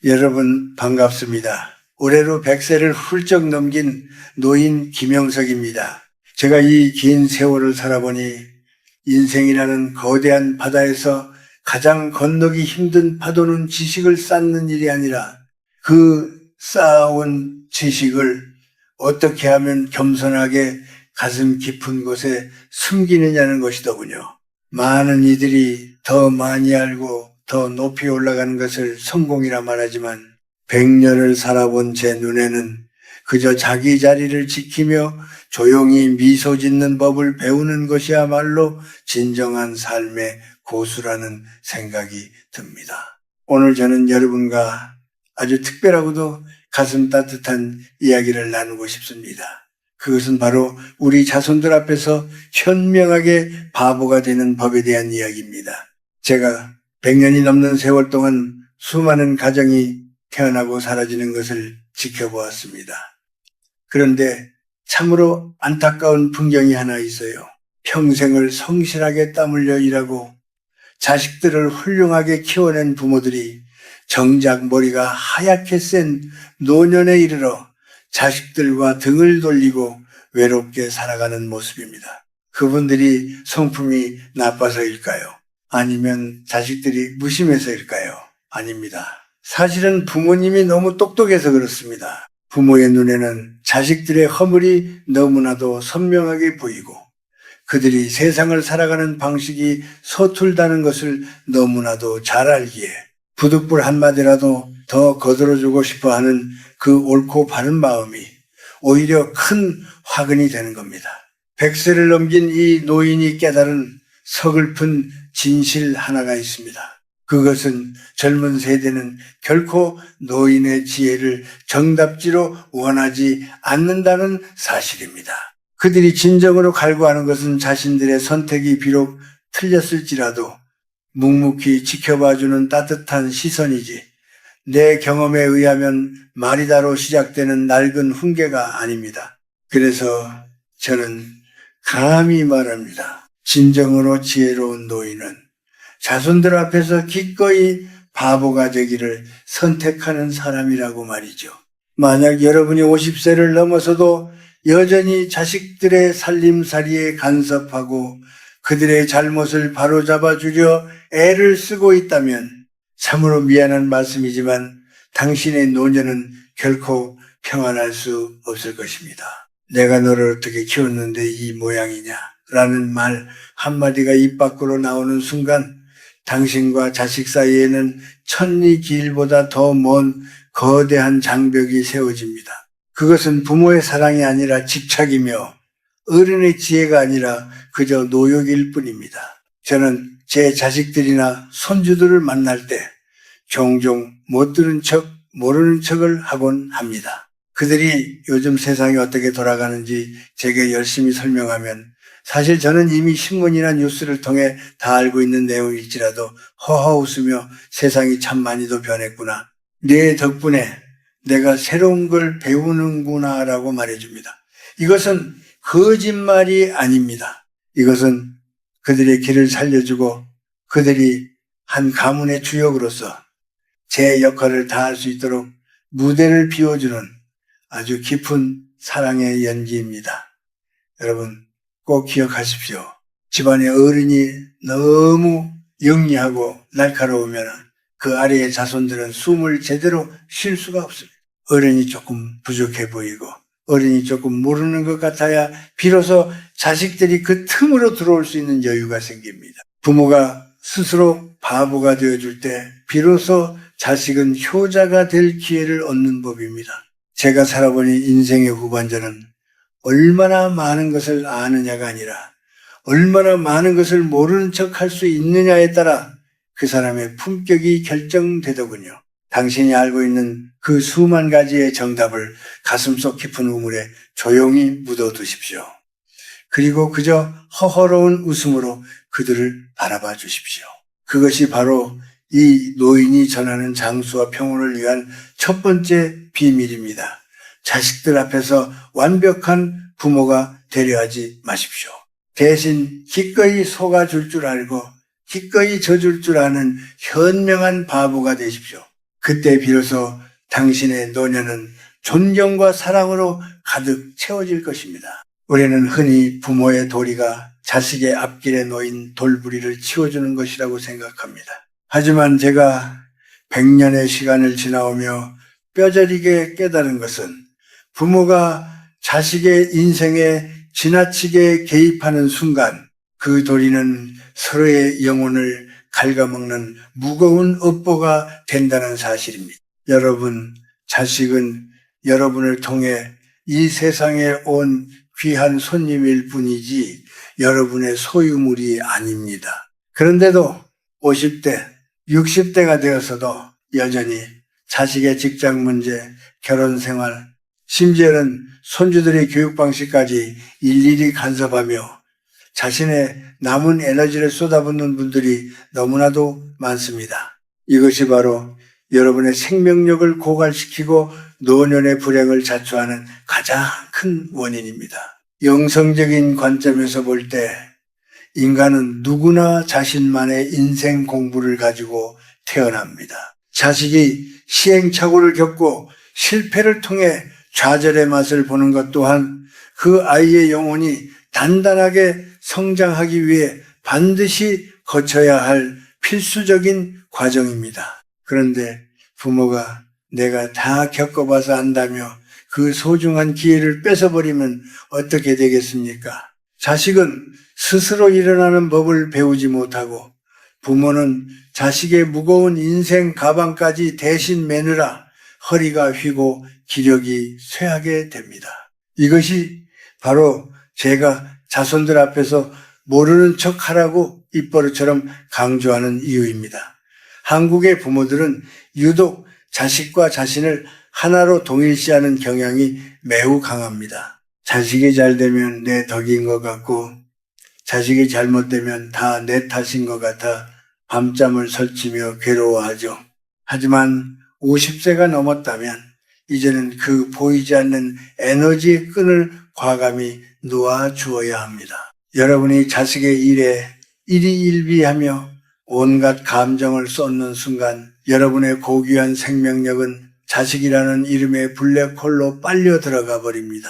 여러분 반갑습니다. 올해로 100세를 훌쩍 넘긴 노인 김영석입니다. 제가 이 긴 세월을 살아보니 인생이라는 거대한 바다에서 가장 건너기 힘든 파도는 지식을 쌓는 일이 아니라 그 쌓아온 지식을 어떻게 하면 겸손하게 가슴 깊은 곳에 숨기느냐는 것이더군요. 많은 이들이 더 많이 알고 더 높이 올라가는 것을 성공이라 말하지만 100년을 살아본 제 눈에는 그저 자기 자리를 지키며 조용히 미소 짓는 법을 배우는 것이야말로 진정한 삶의 고수라는 생각이 듭니다. 오늘 저는 여러분과 아주 특별하고도 가슴 따뜻한 이야기를 나누고 싶습니다. 그것은 바로 우리 자손들 앞에서 현명하게 바보가 되는 법에 대한 이야기입니다. 제가 100년이 넘는 세월 동안 수많은 가정이 태어나고 사라지는 것을 지켜보았습니다. 그런데 참으로 안타까운 풍경이 하나 있어요. 평생을 성실하게 땀 흘려 일하고 자식들을 훌륭하게 키워낸 부모들이 정작 머리가 하얗게 센 노년에 이르러 자식들과 등을 돌리고 외롭게 살아가는 모습입니다. 그분들이 성품이 나빠서일까요? 아니면 자식들이 무심해서일까요? 아닙니다. 사실은 부모님이 너무 똑똑해서 그렇습니다. 부모의 눈에는 자식들의 허물이 너무나도 선명하게 보이고 그들이 세상을 살아가는 방식이 서툴다는 것을 너무나도 잘 알기에 부득불 한마디라도 더 거들어주고 싶어하는 그 옳고 바른 마음이 오히려 큰 화근이 되는 겁니다. 100세를 넘긴 이 노인이 깨달은 서글픈 진실 하나가 있습니다. 그것은 젊은 세대는 결코 노인의 지혜를 정답지로 원하지 않는다는 사실입니다. 그들이 진정으로 갈구하는 것은 자신들의 선택이 비록 틀렸을지라도 묵묵히 지켜봐주는 따뜻한 시선이지 내 경험에 의하면 마리다로 시작되는 낡은 훈계가 아닙니다. 그래서 저는 감히 말합니다. 진정으로 지혜로운 노인은 자손들 앞에서 기꺼이 바보가 되기를 선택하는 사람이라고 말이죠. 만약 여러분이 50세를 넘어서도 여전히 자식들의 살림살이에 간섭하고 그들의 잘못을 바로잡아 주려 애를 쓰고 있다면 참으로 미안한 말씀이지만 당신의 노년은 결코 평안할 수 없을 것입니다. 내가 너를 어떻게 키웠는데 이 모양이냐 라는 말 한마디가 입 밖으로 나오는 순간 당신과 자식 사이에는 천리 길보다 더 먼 거대한 장벽이 세워집니다. 그것은 부모의 사랑이 아니라 집착이며 어른의 지혜가 아니라 그저 노역일 뿐입니다. 저는 제 자식들이나 손주들을 만날 때 종종 못 들은 척, 모르는 척을 하곤 합니다. 그들이 요즘 세상이 어떻게 돌아가는지 제게 열심히 설명하면 사실 저는 이미 신문이나 뉴스를 통해 다 알고 있는 내용일지라도 허허 웃으며 세상이 참 많이도 변했구나. 네 덕분에 내가 새로운 걸 배우는구나 라고 말해줍니다. 이것은 거짓말이 아닙니다. 이것은 그들의 길을 살려주고 그들이 한 가문의 주역으로서 제 역할을 다할 수 있도록 무대를 비워주는 아주 깊은 사랑의 연기입니다. 여러분 꼭 기억하십시오. 집안의 어른이 너무 영리하고 날카로우면 그 아래의 자손들은 숨을 제대로 쉴 수가 없습니다. 어른이 조금 부족해 보이고 어른이 조금 모르는 것 같아야 비로소 자식들이 그 틈으로 들어올 수 있는 여유가 생깁니다. 부모가 스스로 바보가 되어줄 때 비로소 자식은 효자가 될 기회를 얻는 법입니다. 제가 살아보니 인생의 후반전은 얼마나 많은 것을 아느냐가 아니라 얼마나 많은 것을 모르는 척 할 수 있느냐에 따라 그 사람의 품격이 결정되더군요. 당신이 알고 있는 그 수만 가지의 정답을 가슴속 깊은 우물에 조용히 묻어두십시오. 그리고 그저 허허로운 웃음으로 그들을 바라봐 주십시오. 그것이 바로 이 노인이 전하는 장수와 평온을 위한 첫 번째 비밀입니다. 자식들 앞에서 완벽한 부모가 되려 하지 마십시오. 대신 기꺼이 속아줄 줄 알고 기꺼이 져줄 줄 아는 현명한 바보가 되십시오. 그때 비로소 당신의 노년은 존경과 사랑으로 가득 채워질 것입니다. 우리는 흔히 부모의 도리가 자식의 앞길에 놓인 돌부리를 치워주는 것이라고 생각합니다. 하지만 제가 100년의 시간을 지나오며 뼈저리게 깨달은 것은 부모가 자식의 인생에 지나치게 개입하는 순간 그 도리는 서로의 영혼을 갉아먹는 무거운 업보가 된다는 사실입니다. 여러분, 자식은 여러분을 통해 이 세상에 온 귀한 손님일 뿐이지 여러분의 소유물이 아닙니다. 그런데도 50대, 60대가 되어서도 여전히 자식의 직장 문제, 결혼 생활, 심지어는 손주들의 교육 방식까지 일일이 간섭하며 자신의 남은 에너지를 쏟아붓는 분들이 너무나도 많습니다. 이것이 바로 여러분의 생명력을 고갈시키고 노년의 불행을 자초하는 가장 큰 원인입니다. 영성적인 관점에서 볼 때 인간은 누구나 자신만의 인생 공부를 가지고 태어납니다. 자식이 시행착오를 겪고 실패를 통해 좌절의 맛을 보는 것 또한 그 아이의 영혼이 단단하게 성장하기 위해 반드시 거쳐야 할 필수적인 과정입니다. 그런데 부모가 내가 다 겪어봐서 안다며 그 소중한 기회를 뺏어버리면 어떻게 되겠습니까? 자식은 스스로 일어나는 법을 배우지 못하고 부모는 자식의 무거운 인생 가방까지 대신 매느라 허리가 휘고 기력이 쇠하게 됩니다. 이것이 바로 제가 자손들 앞에서 모르는 척 하라고 입버릇처럼 강조하는 이유입니다. 한국의 부모들은 유독 자식과 자신을 하나로 동일시하는 경향이 매우 강합니다. 자식이 잘 되면 내 덕인 것 같고 자식이 잘못되면 다 내 탓인 것 같아 밤잠을 설치며 괴로워하죠. 하지만 50세가 넘었다면 이제는 그 보이지 않는 에너지의 끈을 과감히 놓아주어야 합니다. 여러분이 자식의 일에 일희일비하며 온갖 감정을 쏟는 순간 여러분의 고귀한 생명력은 자식이라는 이름의 블랙홀로 빨려 들어가 버립니다.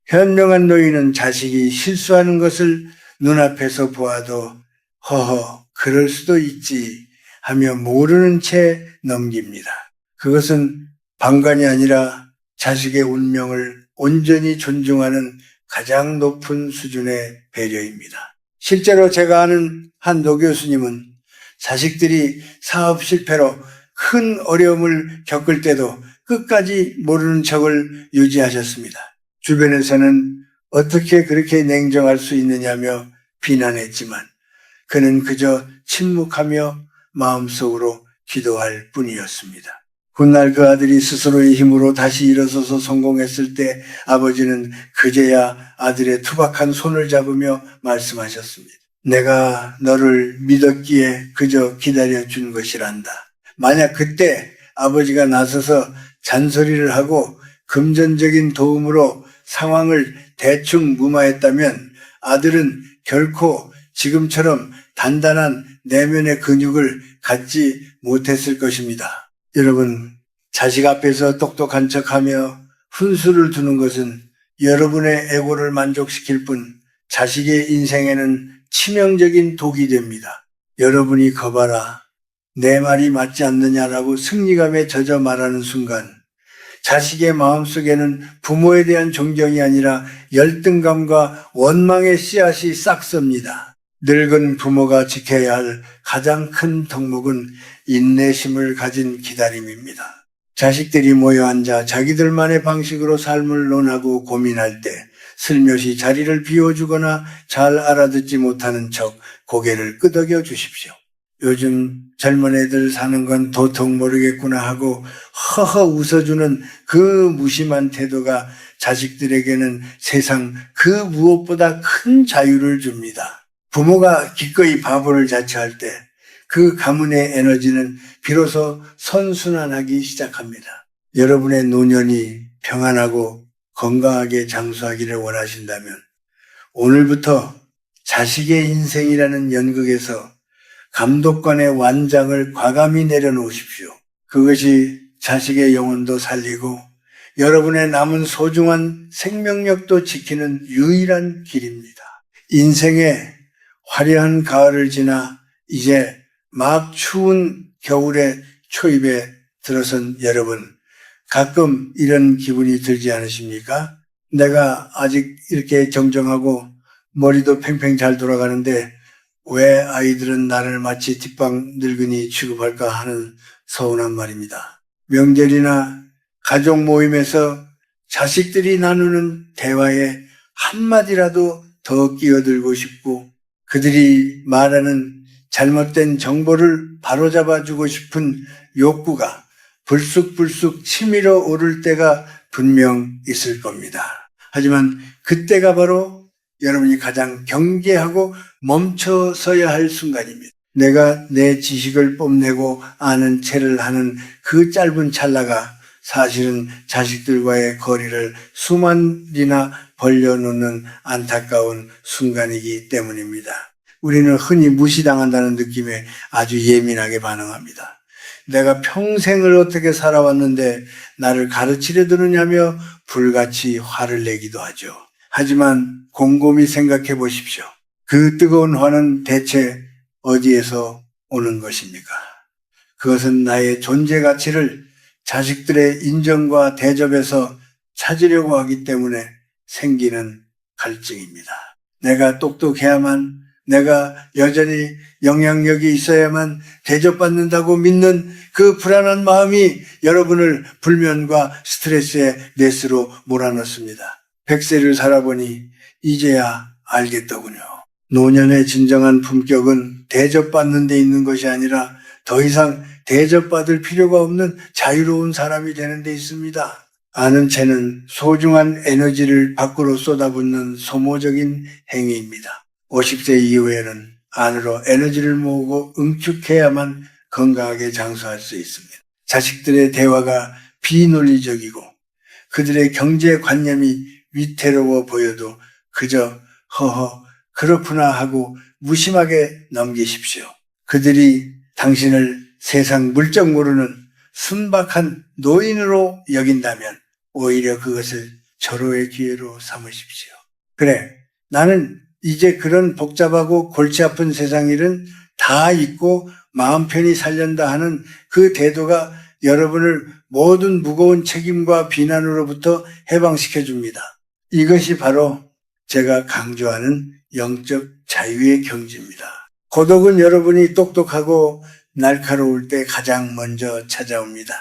현명한 노인은 자식이 실수하는 것을 눈앞에서 보아도 허허 그럴 수도 있지 하며 모르는 채 넘깁니다. 그것은 방관이 아니라 자식의 운명을 온전히 존중하는 가장 높은 수준의 배려입니다. 실제로 제가 아는 한 노교수님은 자식들이 사업 실패로 큰 어려움을 겪을 때도 끝까지 모르는 척을 유지하셨습니다. 주변에서는 어떻게 그렇게 냉정할 수 있느냐며 비난했지만 그는 그저 침묵하며 마음속으로 기도할 뿐이었습니다. 훗날 그 아들이 스스로의 힘으로 다시 일어서서 성공했을 때 아버지는 그제야 아들의 투박한 손을 잡으며 말씀하셨습니다. 내가 너를 믿었기에 그저 기다려준 것이란다. 만약 그때 아버지가 나서서 잔소리를 하고 금전적인 도움으로 상황을 대충 무마했다면 아들은 결코 지금처럼 단단한 내면의 근육을 갖지 못했을 것입니다. 여러분, 자식 앞에서 똑똑한 척하며 훈수를 두는 것은 여러분의 에고를 만족시킬 뿐 자식의 인생에는 치명적인 독이 됩니다. 여러분이 거봐라, 내 말이 맞지 않느냐라고 승리감에 젖어 말하는 순간 자식의 마음속에는 부모에 대한 존경이 아니라 열등감과 원망의 씨앗이 싹 섭니다. 늙은 부모가 지켜야 할 가장 큰 덕목은 인내심을 가진 기다림입니다. 자식들이 모여 앉아 자기들만의 방식으로 삶을 논하고 고민할 때 슬며시 자리를 비워주거나 잘 알아듣지 못하는 척 고개를 끄덕여 주십시오. 요즘 젊은 애들 사는 건 도통 모르겠구나 하고 허허 웃어주는 그 무심한 태도가 자식들에게는 세상 그 무엇보다 큰 자유를 줍니다. 부모가 기꺼이 바보를 자처할 때 그 가문의 에너지는 비로소 선순환하기 시작합니다. 여러분의 노년이 평안하고 건강하게 장수하기를 원하신다면 오늘부터 자식의 인생이라는 연극에서 감독관의 완장을 과감히 내려놓으십시오. 그것이 자식의 영혼도 살리고 여러분의 남은 소중한 생명력도 지키는 유일한 길입니다. 인생의 화려한 가을을 지나 이제 막 추운 겨울의 초입에 들어선 여러분, 가끔 이런 기분이 들지 않으십니까? 내가 아직 이렇게 정정하고 머리도 팽팽 잘 돌아가는데 왜 아이들은 나를 마치 뒷방 늙은이 취급할까 하는 서운한 말입니다. 명절이나 가족 모임에서 자식들이 나누는 대화에 한마디라도 더 끼어들고 싶고 그들이 말하는 잘못된 정보를 바로잡아주고 싶은 욕구가 불쑥불쑥 치밀어 오를 때가 분명 있을 겁니다. 하지만 그때가 바로 여러분이 가장 경계하고 멈춰서야 할 순간입니다. 내가 내 지식을 뽐내고 아는 체를 하는 그 짧은 찰나가 사실은 자식들과의 거리를 수만리나 벌려놓는 안타까운 순간이기 때문입니다. 우리는 흔히 무시당한다는 느낌에 아주 예민하게 반응합니다. 내가 평생을 어떻게 살아왔는데 나를 가르치려 드느냐며 불같이 화를 내기도 하죠. 하지만 곰곰이 생각해 보십시오. 그 뜨거운 화는 대체 어디에서 오는 것입니까? 그것은 나의 존재 가치를 자식들의 인정과 대접에서 찾으려고 하기 때문에 생기는 갈증입니다. 내가 똑똑해야만, 내가 여전히 영향력이 있어야만 대접받는다고 믿는 그 불안한 마음이 여러분을 불면과 스트레스의 넷으로 몰아넣습니다. 100세를 살아보니 이제야 알겠더군요. 노년의 진정한 품격은 대접받는 데 있는 것이 아니라 더 이상 대접받을 필요가 없는 자유로운 사람이 되는 데 있습니다. 아는 채는 소중한 에너지를 밖으로 쏟아붓는 소모적인 행위입니다. 50세 이후에는 안으로 에너지를 모으고 응축해야만 건강하게 장수할 수 있습니다. 자식들의 대화가 비논리적이고 그들의 경제관념이 위태로워 보여도 그저 허허 그렇구나 하고 무심하게 넘기십시오. 그들이 당신을 세상 물정 모르는 순박한 노인으로 여긴다면 오히려 그것을 절호의 기회로 삼으십시오. 그래, 나는 이제 그런 복잡하고 골치 아픈 세상 일은 다 잊고 마음 편히 살련다 하는 그 태도가 여러분을 모든 무거운 책임과 비난으로부터 해방시켜 줍니다. 이것이 바로 제가 강조하는 영적 자유의 경지입니다. 고독은 여러분이 똑똑하고 날카로울 때 가장 먼저 찾아옵니다.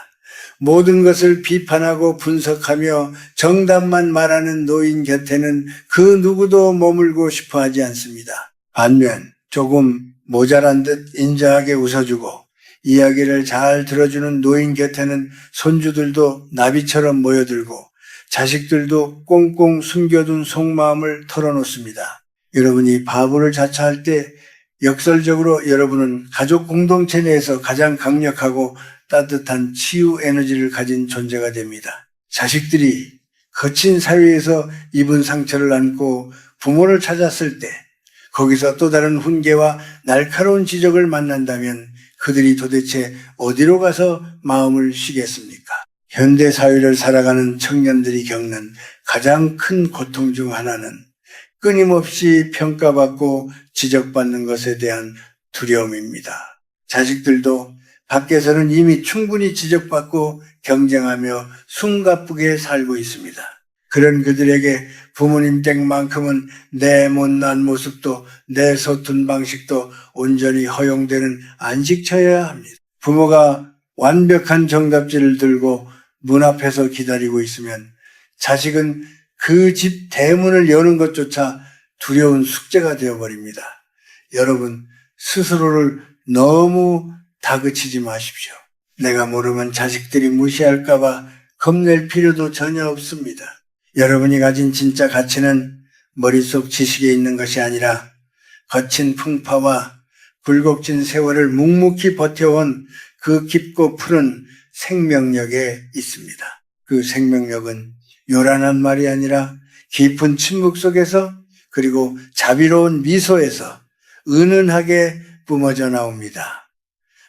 모든 것을 비판하고 분석하며 정답만 말하는 노인 곁에는 그 누구도 머물고 싶어 하지 않습니다. 반면 조금 모자란 듯 인자하게 웃어주고 이야기를 잘 들어주는 노인 곁에는 손주들도 나비처럼 모여들고 자식들도 꽁꽁 숨겨둔 속마음을 털어놓습니다. 여러분이 바보를 자처할 때 역설적으로 여러분은 가족 공동체 내에서 가장 강력하고 따뜻한 치유 에너지를 가진 존재가 됩니다. 자식들이 거친 사회에서 입은 상처를 안고 부모를 찾았을 때 거기서 또 다른 훈계와 날카로운 지적을 만난다면 그들이 도대체 어디로 가서 마음을 쉬겠습니까? 현대 사회를 살아가는 청년들이 겪는 가장 큰 고통 중 하나는 끊임없이 평가받고 지적받는 것에 대한 두려움입니다. 자식들도 밖에서는 이미 충분히 지적받고 경쟁하며 숨가쁘게 살고 있습니다. 그런 그들에게 부모님 댁만큼은 내 못난 모습도 내 서툰 방식도 온전히 허용되는 안식처여야 합니다. 부모가 완벽한 정답지를 들고 문 앞에서 기다리고 있으면 자식은 그 집 대문을 여는 것조차 두려운 숙제가 되어버립니다. 여러분 스스로를 너무 다그치지 마십시오. 내가 모르면 자식들이 무시할까 봐 겁낼 필요도 전혀 없습니다. 여러분이 가진 진짜 가치는 머릿속 지식에 있는 것이 아니라 거친 풍파와 굴곡진 세월을 묵묵히 버텨온 그 깊고 푸른 생명력에 있습니다. 그 생명력은 요란한 말이 아니라 깊은 침묵 속에서 그리고 자비로운 미소에서 은은하게 뿜어져 나옵니다.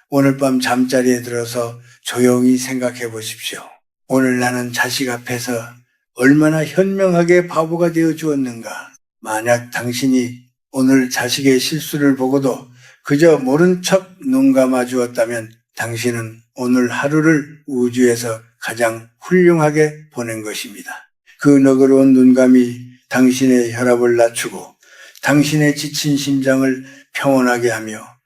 오늘 밤 잠자리에 들어서 조용히 생각해 보십시오. 오늘 나는 자식 앞에서 얼마나 현명하게 바보가 되어 주었는가. 만약 당신이 오늘 자식의 실수를 보고도 그저 모른 척 눈 감아 주었다면 당신은 오늘 하루를 우주에서 가장 훌륭하게 보낸 것입니다. 그 너그러운 눈감이 당신의 혈압을 낮추고 당신의 지친 심장을 평온하게 하며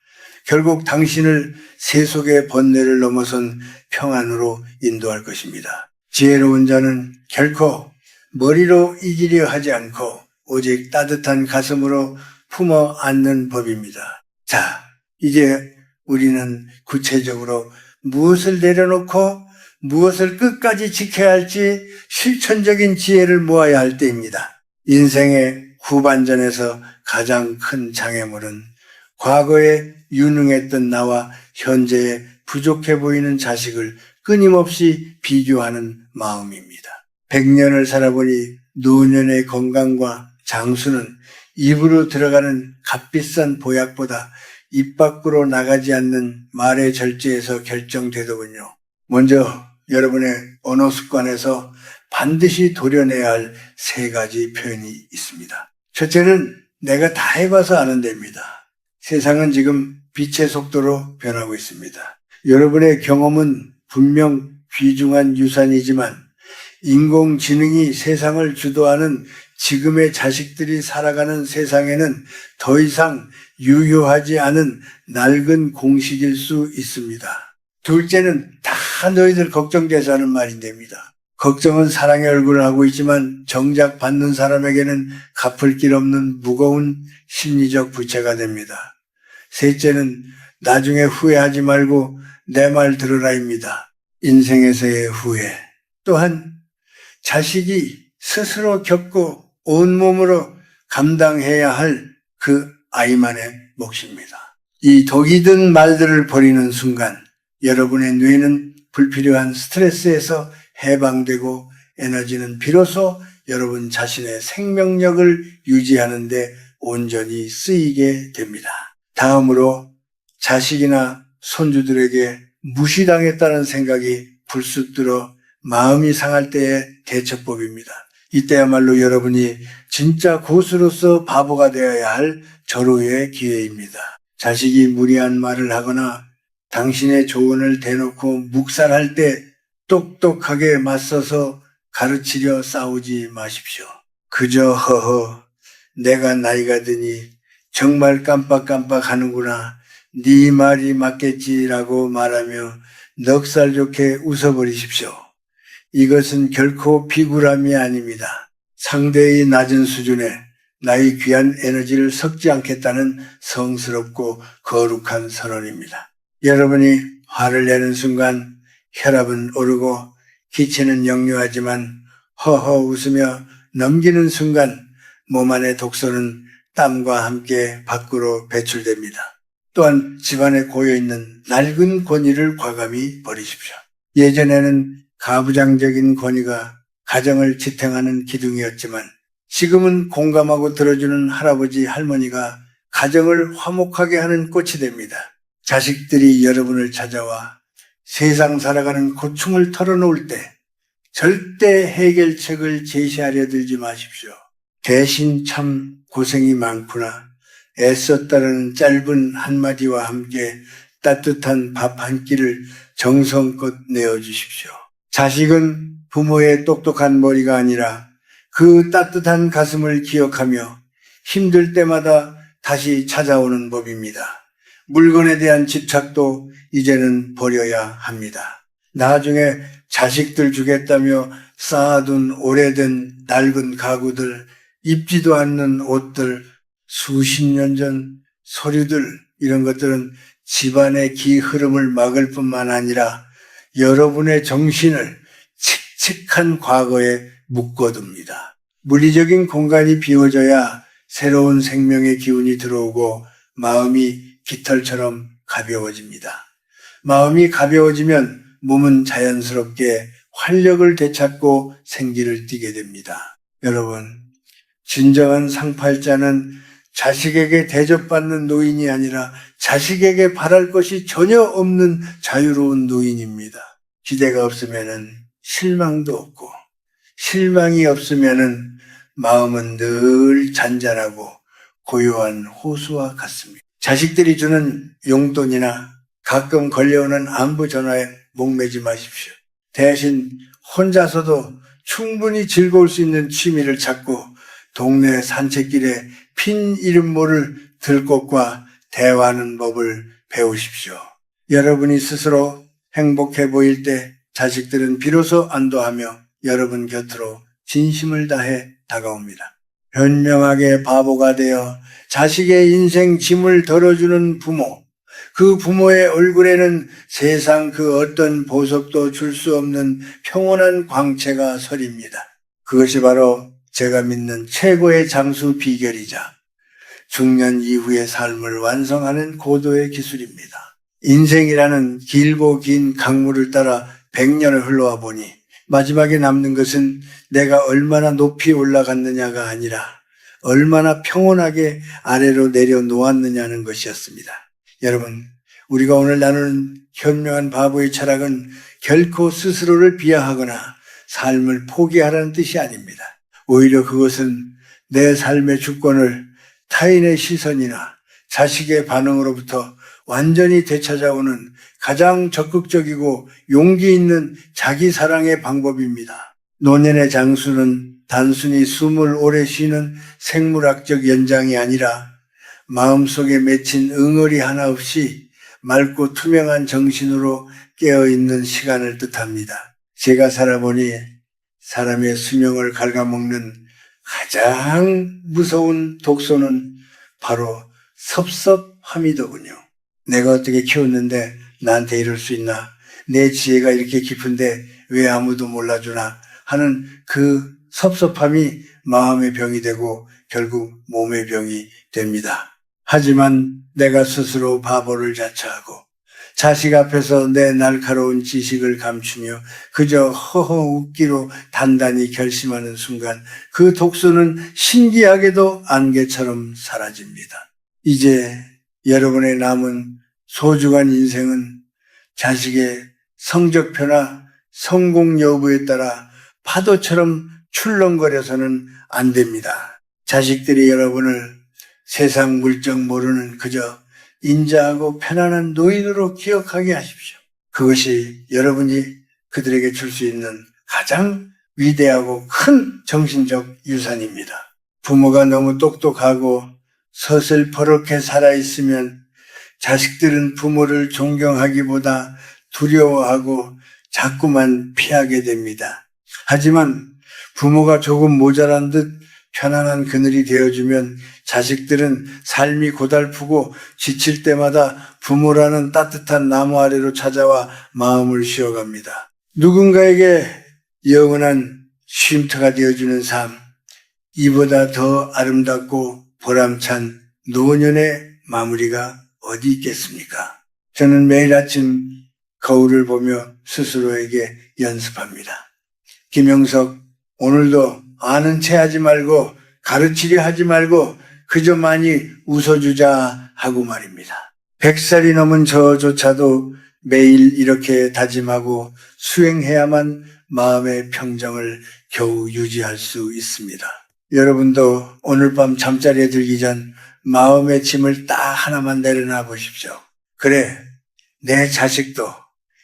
결국 당신을 세속의 번뇌를 넘어선 평안으로 인도할 것입니다. 지혜로운 자는 결코 머리로 이기려 하지 않고 오직 따뜻한 가슴으로 품어 안는 법입니다. 자, 이제 우리는 구체적으로 무엇을 내려놓고 무엇을 끝까지 지켜야 할지 실천적인 지혜를 모아야 할 때입니다. 인생의 후반전에서 가장 큰 장애물은 과거에 유능했던 나와 현재에 부족해 보이는 자식을 끊임없이 비교하는 마음입니다. 100년을 살아보니 노년의 건강과 장수는 입으로 들어가는 값비싼 보약보다 입 밖으로 나가지 않는 말의 절제에서 결정되더군요. 먼저 여러분의 언어 습관에서 반드시 도려내야 할 3가지 표현이 있습니다. 첫째는 내가 다 해봐서 아는 데입니다. 세상은 지금 빛의 속도로 변하고 있습니다. 여러분의 경험은 분명 귀중한 유산이지만 인공지능이 세상을 주도하는 지금의 자식들이 살아가는 세상에는 더 이상 유효하지 않은 낡은 공식일 수 있습니다. 둘째는 다 너희들 걱정돼서 하는 말인데입니다. 걱정은 사랑의 얼굴을 하고 있지만 정작 받는 사람에게는 갚을 길 없는 무거운 심리적 부채가 됩니다. 셋째는 나중에 후회하지 말고 내 말 들으라입니다. 인생에서의 후회. 또한 자식이 스스로 겪고 온몸으로 감당해야 할 그 아이만의 몫입니다. 이 독이 든 말들을 버리는 순간 여러분의 뇌는 불필요한 스트레스에서 해방되고 에너지는 비로소 여러분 자신의 생명력을 유지하는 데 온전히 쓰이게 됩니다. 다음으로 자식이나 손주들에게 무시당했다는 생각이 불쑥 들어 마음이 상할 때의 대처법입니다. 이때야말로 여러분이 진짜 고수로서 바보가 되어야 할 절호의 기회입니다. 자식이 무리한 말을 하거나 당신의 조언을 대놓고 묵살할 때 똑똑하게 맞서서 가르치려 싸우지 마십시오. 그저 허허 내가 나이가 드니 정말 깜빡깜빡 하는구나. 네 말이 맞겠지라고 말하며 넉살 좋게 웃어버리십시오. 이것은 결코 비굴함이 아닙니다. 상대의 낮은 수준에 나의 귀한 에너지를 섞지 않겠다는 성스럽고 거룩한 선언입니다. 여러분이 화를 내는 순간 혈압은 오르고 기체는 역류하지만 허허 웃으며 넘기는 순간 몸 안의 독소는 땀과 함께 밖으로 배출됩니다. 또한 집안에 고여있는 낡은 권위를 과감히 버리십시오. 예전에는 가부장적인 권위가 가정을 지탱하는 기둥이었지만 지금은 공감하고 들어주는 할아버지, 할머니가 가정을 화목하게 하는 꽃이 됩니다. 자식들이 여러분을 찾아와 세상 살아가는 고충을 털어놓을 때 절대 해결책을 제시하려 들지 마십시오. 대신 참 고생이 많구나. 애썼다는 짧은 한마디와 함께 따뜻한 밥 한 끼를 정성껏 내어주십시오. 자식은 부모의 똑똑한 머리가 아니라 그 따뜻한 가슴을 기억하며 힘들 때마다 다시 찾아오는 법입니다. 물건에 대한 집착도 이제는 버려야 합니다. 나중에 자식들 주겠다며 쌓아둔 오래된 낡은 가구들, 입지도 않는 옷들, 수십 년 전 서류들 이런 것들은 집안의 기 흐름을 막을 뿐만 아니라 여러분의 정신을 칙칙한 과거에 묶어둡니다. 물리적인 공간이 비워져야 새로운 생명의 기운이 들어오고 마음이 깃털처럼 가벼워집니다. 마음이 가벼워지면 몸은 자연스럽게 활력을 되찾고 생기를 띠게 됩니다. 여러분, 진정한 상팔자는 자식에게 대접받는 노인이 아니라 자식에게 바랄 것이 전혀 없는 자유로운 노인입니다. 기대가 없으면은 실망도 없고, 실망이 없으면은 마음은 늘 잔잔하고 고요한 호수와 같습니다. 자식들이 주는 용돈이나 가끔 걸려오는 안부 전화에 목매지 마십시오. 대신 혼자서도 충분히 즐거울 수 있는 취미를 찾고 동네 산책길에 핀 이름 모를 들꽃과 대화하는 법을 배우십시오. 여러분이 스스로 행복해 보일 때 자식들은 비로소 안도하며 여러분 곁으로 진심을 다해 다가옵니다. 현명하게 바보가 되어 자식의 인생 짐을 덜어주는 부모, 그 부모의 얼굴에는 세상 그 어떤 보석도 줄 수 없는 평온한 광채가 서립니다. 그것이 바로 제가 믿는 최고의 장수 비결이자 중년 이후의 삶을 완성하는 고도의 기술입니다. 인생이라는 길고 긴 강물을 따라 100년을 흘러와 보니 마지막에 남는 것은 내가 얼마나 높이 올라갔느냐가 아니라 얼마나 평온하게 아래로 내려놓았느냐는 것이었습니다. 여러분, 우리가 오늘 나누는 현명한 바보의 철학은 결코 스스로를 비하하거나 삶을 포기하라는 뜻이 아닙니다. 오히려 그것은 내 삶의 주권을 타인의 시선이나 자식의 반응으로부터 완전히 되찾아오는 가장 적극적이고 용기 있는 자기 사랑의 방법입니다. 노년의 장수는 단순히 숨을 오래 쉬는 생물학적 연장이 아니라 마음속에 맺힌 응어리 하나 없이 맑고 투명한 정신으로 깨어있는 시간을 뜻합니다. 제가 살아보니 사람의 수명을 갉아먹는 가장 무서운 독소는 바로 섭섭함이더군요. 내가 어떻게 키웠는데 나한테 이럴 수 있나? 내 지혜가 이렇게 깊은데 왜 아무도 몰라주나? 하는 그 섭섭함이 마음의 병이 되고 결국 몸의 병이 됩니다. 하지만 내가 스스로 바보를 자처하고 자식 앞에서 내 날카로운 지식을 감추며 그저 허허 웃기로 단단히 결심하는 순간 그 독소는 신기하게도 안개처럼 사라집니다. 이제 여러분의 남은 소중한 인생은 자식의 성적표나 성공 여부에 따라 파도처럼 출렁거려서는 안 됩니다. 자식들이 여러분을 세상 물정 모르는 그저 인자하고 편안한 노인으로 기억하게 하십시오. 그것이 여러분이 그들에게 줄 수 있는 가장 위대하고 큰 정신적 유산입니다. 부모가 너무 똑똑하고 서슬퍼렇게 살아있으면 자식들은 부모를 존경하기보다 두려워하고 자꾸만 피하게 됩니다. 하지만 부모가 조금 모자란 듯 편안한 그늘이 되어주면 자식들은 삶이 고달프고 지칠 때마다 부모라는 따뜻한 나무 아래로 찾아와 마음을 쉬어갑니다. 누군가에게 영원한 쉼터가 되어주는 삶, 이보다 더 아름답고 보람찬 노년의 마무리가 어디 있겠습니까? 저는 매일 아침 거울을 보며 스스로에게 연습합니다. 김영석, 오늘도 아는 체 하지 말고 가르치려 하지 말고 그저 많이 웃어주자 하고 말입니다. 100살이 넘은 저조차도 매일 이렇게 다짐하고 수행해야만 마음의 평정을 겨우 유지할 수 있습니다. 여러분도 오늘 밤 잠자리에 들기 전 마음의 짐을 딱 하나만 내려놔 보십시오. 그래, 내 자식도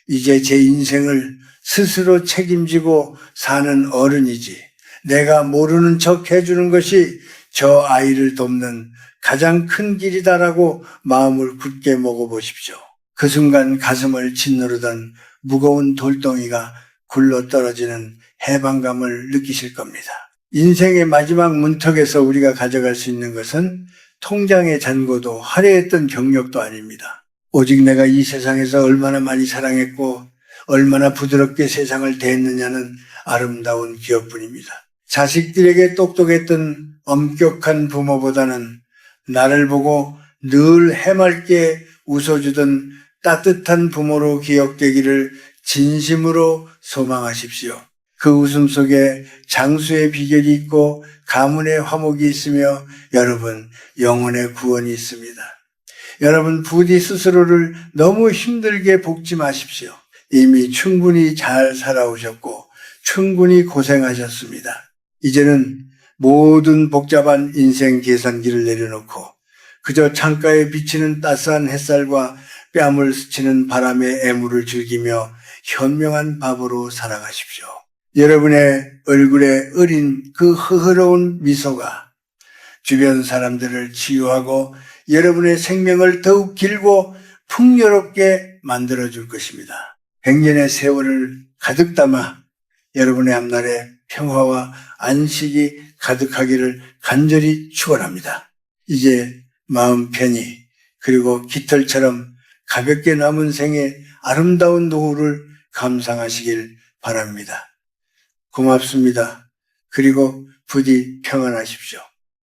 이제 제 인생을 스스로 책임지고 사는 어른이지. 내가 모르는 척 해주는 것이 저 아이를 돕는 가장 큰 길이다라고 마음을 굳게 먹어보십시오. 그 순간 가슴을 짓누르던 무거운 돌덩이가 굴러 떨어지는 해방감을 느끼실 겁니다. 인생의 마지막 문턱에서 우리가 가져갈 수 있는 것은 통장의 잔고도 화려했던 경력도 아닙니다. 오직 내가 이 세상에서 얼마나 많이 사랑했고 얼마나 부드럽게 세상을 대했느냐는 아름다운 기억뿐입니다. 자식들에게 똑똑했던 엄격한 부모보다는 나를 보고 늘 해맑게 웃어주던 따뜻한 부모로 기억되기를 진심으로 소망하십시오. 그 웃음 속에 장수의 비결이 있고 가문의 화목이 있으며 여러분 영혼의 구원이 있습니다. 여러분 부디 스스로를 너무 힘들게 볶지 마십시오. 이미 충분히 잘 살아오셨고 충분히 고생하셨습니다. 이제는 모든 복잡한 인생 계산기를 내려놓고 그저 창가에 비치는 따스한 햇살과 뺨을 스치는 바람의 애무를 즐기며 현명한 밥으로 살아가십시오. 여러분의 얼굴에 어린 그 허허로운 미소가 주변 사람들을 치유하고 여러분의 생명을 더욱 길고 풍요롭게 만들어줄 것입니다. 100년의 세월을 가득 담아 여러분의 앞날에 평화와 안식이 가득하기를 간절히 축원합니다. 이제 마음 편히 그리고 깃털처럼 가볍게 남은 생의 아름다운 노후를 감상하시길 바랍니다. 고맙습니다. 그리고 부디 평안하십시오.